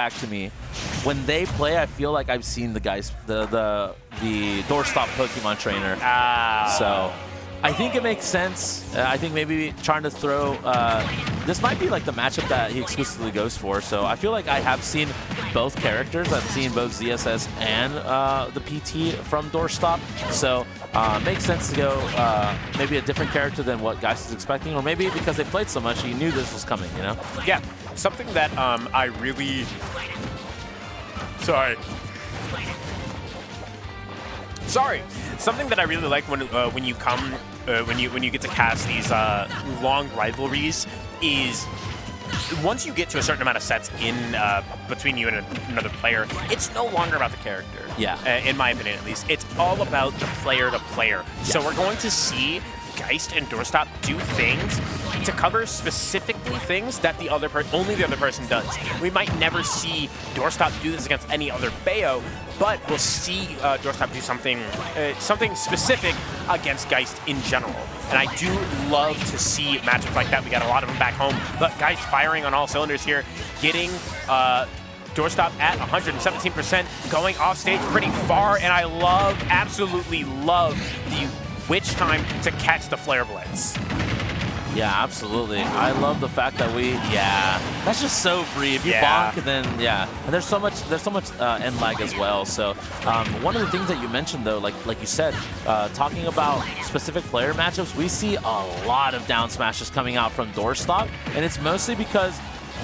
back to me. When they play, I feel like I've seen the guys, the Doorstop Pokemon trainer. So I think it makes sense. I think maybe trying to throw, this might be like the matchup that he exclusively goes for. So I feel like I have seen both characters. I've seen both ZSS and the PT from Doorstop. So makes sense to go maybe a different character than what Geist is expecting, or maybe because they played so much, he knew this was coming, you know? Yeah, something that I really... Sorry. Something that I really like when you come when you get to cast these long rivalries is once you get to a certain amount of sets in between you and another player, it's no longer about the character. Yeah. In my opinion, at least, it's all about the player to player. Yeah. So we're going to see Geist and Doorstop do things to cover specifically things that only the other person does. We might never see Doorstop do this against any other Bayo, but we'll see Doorstop do something specific against Geist in general. And I do love to see matchups like that. We got a lot of them back home, but Geist firing on all cylinders here, getting Doorstop at 117%, going off stage pretty far, and I absolutely love the Witch time to catch the Flare Blitz. Yeah, absolutely. I love the fact that that's just so free. If you bonk, then and there's so much end lag as well. So one of the things that you mentioned though, like you said, talking about specific player matchups, we see a lot of down smashes coming out from Doorstop, and it's mostly because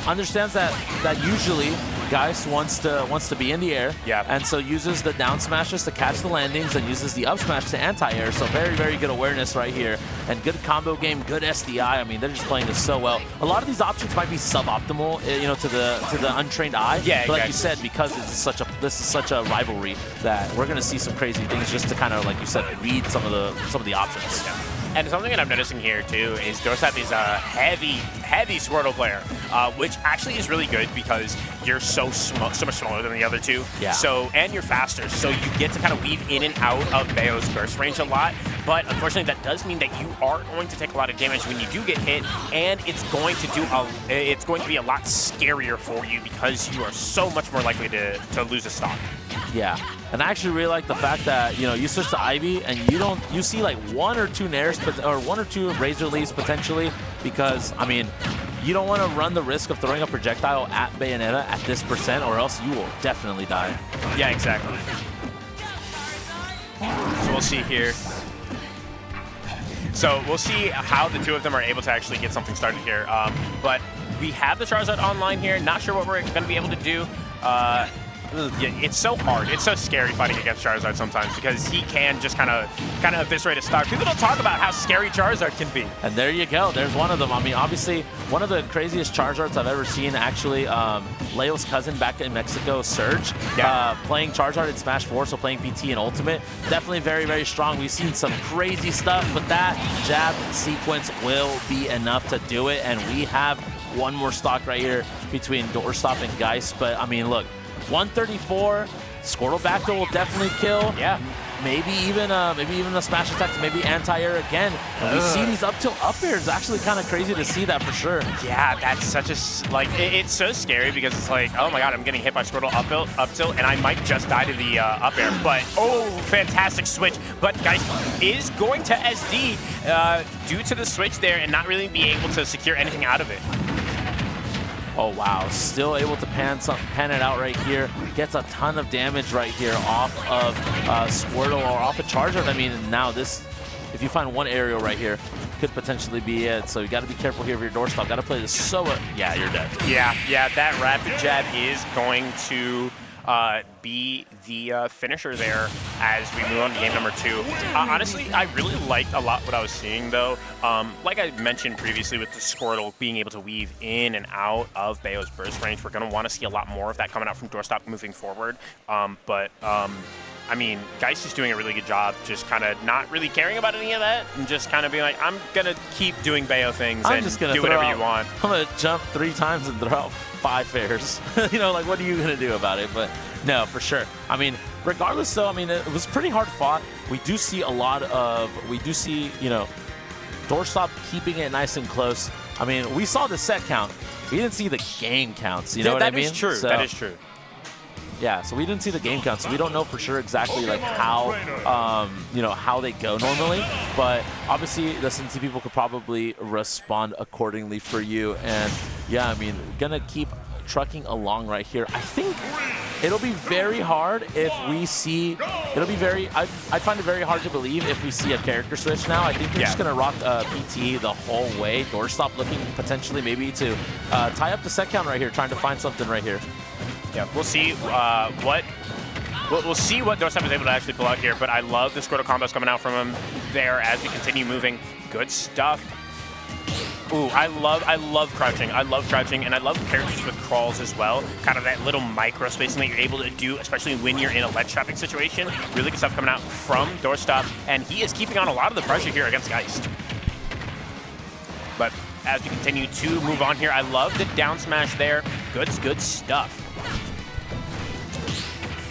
understands that usually Geist wants to be in the air, and so uses the down smashes to catch the landings and uses the up smash to anti-air. So very, very good awareness right here, and good combo game, good SDI. I mean, they're just playing this so well. A lot of these options might be suboptimal, you know, to the untrained eye. Yeah, but like you said, because this is such a rivalry that we're gonna see some crazy things just to kind of, like you said, read some of the options. Yeah. And something that I'm noticing here too is Doorstop is a heavy Squirtle player, which actually is really good because you're so much smaller than the other two. Yeah. So, and you're faster, so you get to kind of weave in and out of Bayo's burst range a lot. But unfortunately, that does mean that you are going to take a lot of damage when you do get hit, and it's going to be a lot scarier for you because you are so much more likely to lose a stock. Yeah, and I actually really like the fact that, you know, you switch to Ivy and you see like 1 or 2 nairs, or 1 or 2 Razor Leaves potentially, because, I mean, you don't want to run the risk of throwing a projectile at Bayonetta at this percent, or else you will definitely die. Yeah, exactly. So we'll see here. So we'll see how the two of them are able to actually get something started here. But we have the Charizard online here. Not sure what we're going to be able to do. Yeah, it's so hard. It's so scary fighting against Charizard sometimes because he can just kind of eviscerate a stock. People don't talk about how scary Charizard can be. And there you go. There's one of them. I mean, obviously, one of the craziest Charizards I've ever seen, actually, Leo's cousin back in Mexico, Surge, playing Charizard in Smash 4, so playing PT and Ultimate. Definitely very, very strong. We've seen some crazy stuff, but that jab sequence will be enough to do it. And we have one more stock right here between Doorstop and Geist. But, I mean, look, 134, Squirtle back throw will definitely kill. Yeah. Maybe even a smash attack to maybe anti-air again. And we see these up tilt up airs. Actually kind of crazy to see that for sure. Yeah, that's such a, like, it's so scary because it's like, oh my god, I'm getting hit by Squirtle up tilt, and I might just die to the up air. But, oh, fantastic switch. But Geist is going to SD due to the switch there and not really be able to secure anything out of it. Oh, wow. Still able to pan it out right here. Gets a ton of damage right here off of Squirtle or off of Charizard. I mean, now this, if you find one aerial right here, could potentially be it. So you got to be careful here with your Doorstop. Got to play this so... yeah, you're dead. Yeah, that rapid jab is going to be the finisher there as we move on to game number 2. Honestly, I really liked a lot what I was seeing, though. Like I mentioned previously with the Squirtle being able to weave in and out of Bayo's burst range, we're going to want to see a lot more of that coming out from Doorstop moving forward. I mean, Geist is doing a really good job just kind of not really caring about any of that and just kind of being like, I'm going to keep doing Bayo things and do whatever you want. I'm going to jump 3 times and throw out 5 fairs. You know, like, what are you going to do about it? But no, for sure. I mean, regardless, though, I mean, it was pretty hard fought. We do see, you know, Doorstop keeping it nice and close. I mean, we saw the set count. we didn't see the game counts. You know what I mean? That is true. So, that is true. Yeah, so we didn't see the game count, so we don't know for sure exactly like how, you know, how they go normally. But obviously, the Cincy people could probably respond accordingly for you. And yeah, I mean, gonna keep trucking along right here. I think it'll be very hard if we see. It'll be very. I find it very hard to believe if we see a character switch now. I think they're just gonna rock PT the whole way. Doorstop looking potentially maybe to tie up the set count right here, trying to find something right here. Yeah, we'll see we'll see what Doorstop is able to actually pull out here, but I love the Squirtle combos coming out from him there as we continue moving. Good stuff. Ooh, I love crouching. I love crouching, and I love characters with crawls as well. Kind of that little micro spacing that you're able to do, especially when you're in a ledge trapping situation. Really good stuff coming out from Doorstop, and he is keeping on a lot of the pressure here against Geist. But as we continue to move on here, I love the down smash there. Good stuff.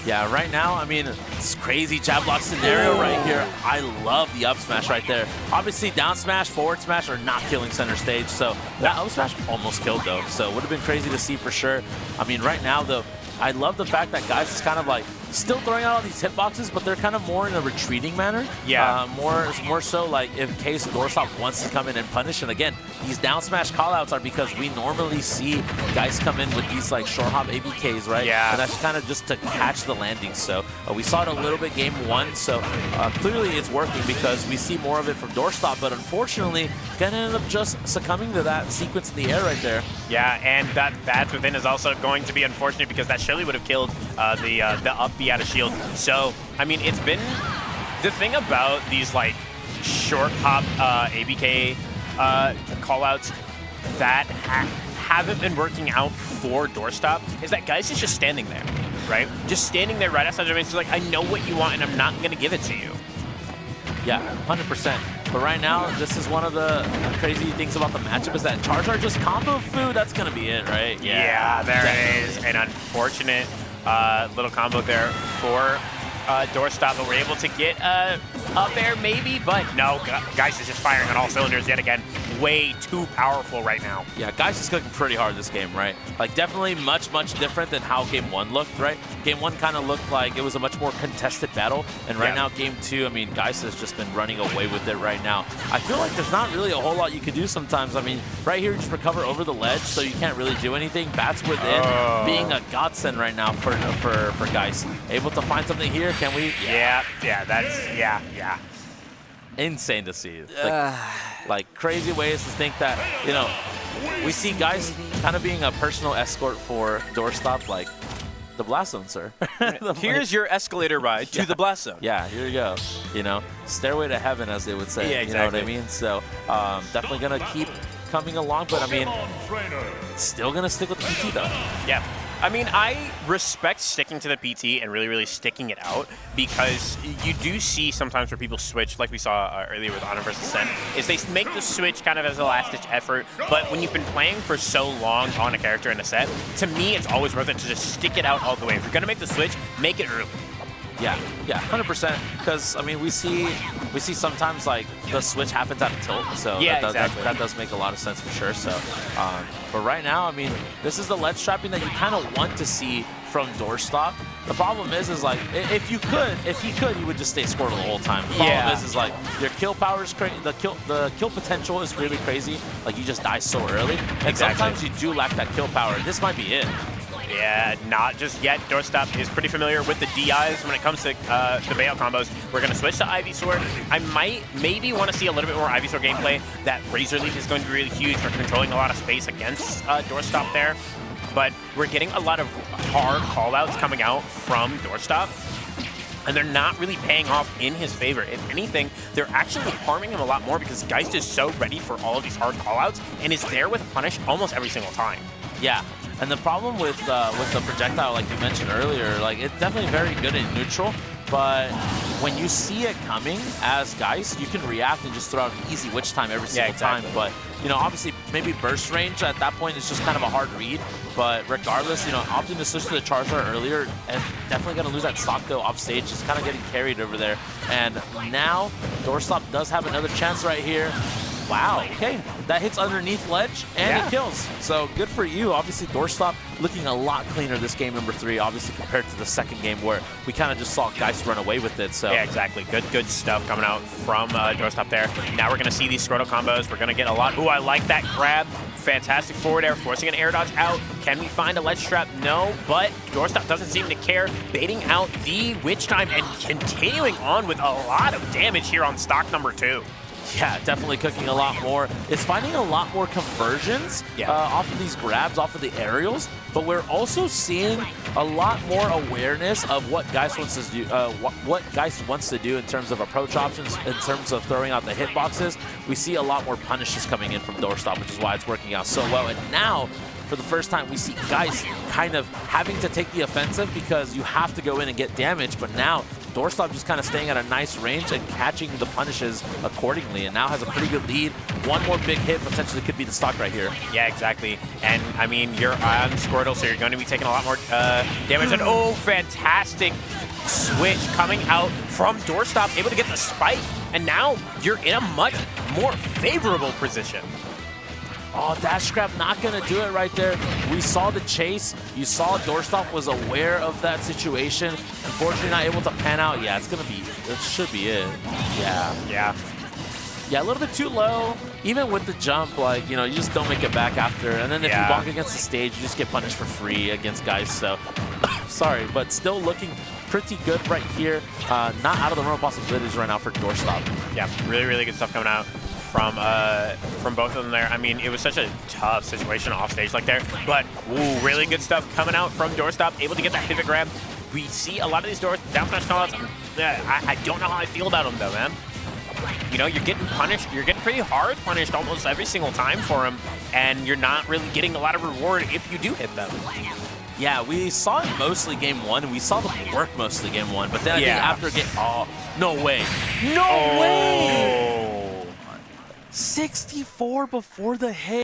Yeah, right now, I mean, it's crazy jab block scenario right here. I love the up smash right there. Obviously, down smash, forward smash are not killing center stage, so that up smash almost killed though. So would have been crazy to see for sure. I mean, right now though, I love the fact that Geist is kind of like still throwing out all these hitboxes, but they're kind of more in a retreating manner. Yeah. More so like in case Doorstop wants to come in and punish. And again, these down smash callouts are because we normally see Geist come in with these like short hop ABKs, right? Yeah. And that's kind of just to catch the landing. So we saw it a little bit game one. So clearly it's working because we see more of it from Doorstop. But unfortunately, gonna end up just succumbing to that sequence in the air right there. Yeah, and that badge within is also going to be unfortunate because that surely would have killed the up B out of shield. So, I mean, it's been the thing about these like short hop ABK callouts that haven't been working out for Doorstop is that Geist is just standing there, right? Just standing there right outside the base. He's like, I know what you want and I'm not going to give it to you. Yeah, 100%. But right now, this is one of the crazy things about the matchup is that Charizard just combo food. That's going to be it, right? Yeah, there it is. An unfortunate little combo there for Doorstop, but we're able to get up there maybe, but no, Geist is just firing on all cylinders yet again. Way too powerful right now. Yeah, Geist is cooking pretty hard this game, right? Like definitely much different than how game one looked, right? Game one kind of looked like it was a much more contested battle, and right now game two, I mean, Geist has just been running away with it right now. I feel like there's not really a whole lot you can do sometimes. I mean, right here, you just recover over the ledge, so you can't really do anything. Bats within being a godsend right now for Geist. Able to find something here, can we? Yeah. Insane to see. Like crazy ways to think that, you know, we see Geist kind of being a personal escort for Doorstop, like the Blast Zone, sir. Here's your escalator ride to the Blast Zone. Yeah, here you go. You know, stairway to heaven, as they would say. Yeah, exactly. You know what I mean? So definitely going to keep coming along, but I mean, still going to stick with the PT though. Yeah. I mean, I respect sticking to the PT and really sticking it out because you do see sometimes where people switch, like we saw earlier with Honor vs. Sen, is they make the switch kind of as a last-ditch effort, but when you've been playing for so long on a character in a set, to me, it's always worth it to just stick it out all the way. If you're going to make the switch, make it early. Yeah, 100%. Because I mean, we see sometimes like the switch happens at a tilt, so yeah, that does make a lot of sense for sure. So, but right now, I mean, this is the ledge trapping that you kind of want to see from Doorstop. The problem is like if he could, he would just stay Squirtle the whole time. The problem is like your kill power is crazy. The kill potential is really crazy. Like you just die so early, and sometimes you do lack that kill power. This might be it. Yeah, not just yet. Doorstop is pretty familiar with the DIs when it comes to the Bayo combos. We're going to switch to Ivysaur. I maybe want to see a little bit more Ivysaur gameplay. That Razor Leaf is going to be really huge for controlling a lot of space against Doorstop there. But we're getting a lot of hard callouts coming out from Doorstop, and they're not really paying off in his favor. If anything, they're actually harming him a lot more because Geist is so ready for all of these hard callouts and is there with Punish almost every single time. Yeah. And the problem with the projectile, like you mentioned earlier, like it's definitely very good in neutral, but when you see it coming as Geist, you can react and just throw out an easy witch time every single time. But, you know, obviously maybe burst range at that point is just kind of a hard read. But regardless, you know, opting to switch to the Charizard earlier and definitely going to lose that stock though off stage, just kind of getting carried over there. And now Doorstop does have another chance right here. Wow, okay. That hits underneath ledge, and it kills. So good for you. Obviously, Doorstop looking a lot cleaner this game number 3, obviously, compared to the second game where we kind of just saw Geist run away with it. So yeah, exactly. Good stuff coming out from Doorstop there. Now we're going to see these Scrotal combos. We're going to get a lot. Ooh, I like that grab. Fantastic forward air, forcing an air dodge out. Can we find a ledge trap? No, but Doorstop doesn't seem to care. Baiting out the Witch Time and continuing on with a lot of damage here on stock number 2. Yeah, definitely cooking a lot more. It's finding a lot more conversions off of these grabs, off of the aerials, but we're also seeing a lot more awareness of what Geist wants to do, what Geist wants to do in terms of approach options, in terms of throwing out the hitboxes. We see a lot more punishes coming in from Doorstop, which is why it's working out so well. And now, for the first time, we see Geist kind of having to take the offensive because you have to go in and get damage, but now Doorstop just kind of staying at a nice range and catching the punishes accordingly, and now has a pretty good lead. One more big hit potentially could be the stock right here. Yeah, exactly. And I mean, you're on Squirtle, so you're going to be taking a lot more damage. And oh, fantastic switch coming out from Doorstop, able to get the spike, and now you're in a much more favorable position. Oh, Dash Grab not going to do it right there. We saw the chase. You saw Doorstop was aware of that situation. Unfortunately, not able to pan out. Yeah, it's going to be, that should be it. Yeah, a little bit too low. Even with the jump, like, you know, you just don't make it back after. And then if you bonk against the stage, you just get punished for free against Geist. So, sorry, but still looking pretty good right here. Not out of the realm of possibilities right now for Doorstop. Yeah, really good stuff coming out from both of them there. I mean, it was such a tough situation off stage like there, but ooh, really good stuff coming out from Doorstop, able to get that pivot grab. We see a lot of these down smash callouts. I don't know how I feel about them though, man. You know, you're getting punished. You're getting pretty hard punished almost every single time for them, and you're not really getting a lot of reward if you do hit them. Yeah, we saw it mostly game 1, and we saw them work mostly game 1, but then I think after game, oh, no way. No way! 64 before the hit.